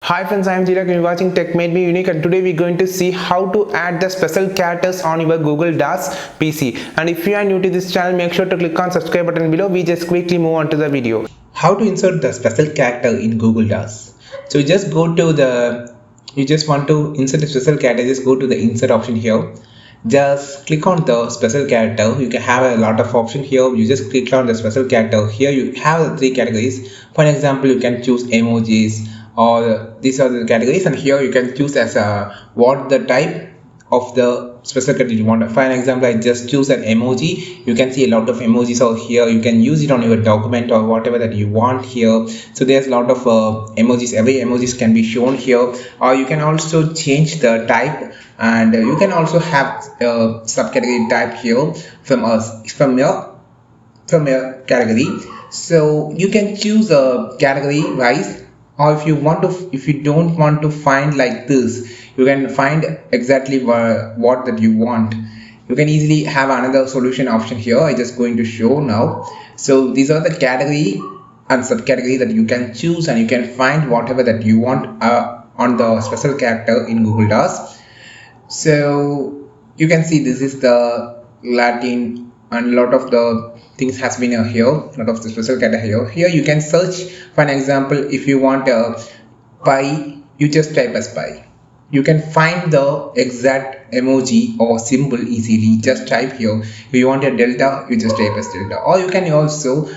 Hi friends, I am Chirag and you're watching Tech Made Me Unique, and today we're going to see how to add the special characters on your Google Docs PC. And if you are new to this channel, make sure to click on subscribe button below. We just quickly move on to the video. How to insert the special character in Google Docs. So just go to you just want to insert a special character, just go to the insert option here. Just click on the special character. You can have a lot of options here. You just click on the special character. Here you have the three categories. For example, you can choose emojis, or these are the categories, and here you can choose as what the type of the special category you want. For an example, I just choose an emoji. You can see a lot of emojis out here. You can use it on your document or whatever that you want here. So there's a lot of emojis. Every emojis can be shown here, or you can also change the type, and you can also have a subcategory type here from your category. So you can choose a category wise, or if you don't want to find like this, you can find exactly what that you want. You can easily have another solution option here. I just going to show now. So these are the category and subcategory that you can choose, and you can find whatever that you want on the special character in Google Docs. So you can see this is the Latin, and a lot of the things has been here, a lot of the special character here you can search. For an example, if you want a pie, you just type as pie. You can find the exact emoji or symbol easily. Just type here. If you want a delta, you just type as delta, or you can also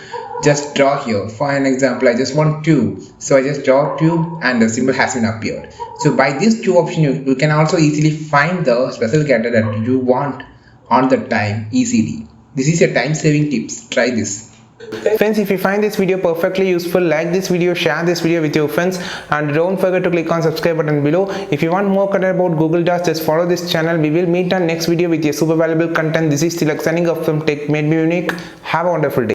just draw here. For an example, I just want 2, so I just draw 2 and the symbol has been appeared. So by these two options, you can also easily find the special character that you want on the time easily. This is a time saving tips. Try this. Friends, if you find this video perfectly useful, like this video, share this video with your friends, and don't forget to click on subscribe button below. If you want more content about Google Docs, just follow this channel. We will meet on next video with a super valuable content. This is Tilak signing off from Tech Made Me Unique. Have a wonderful day.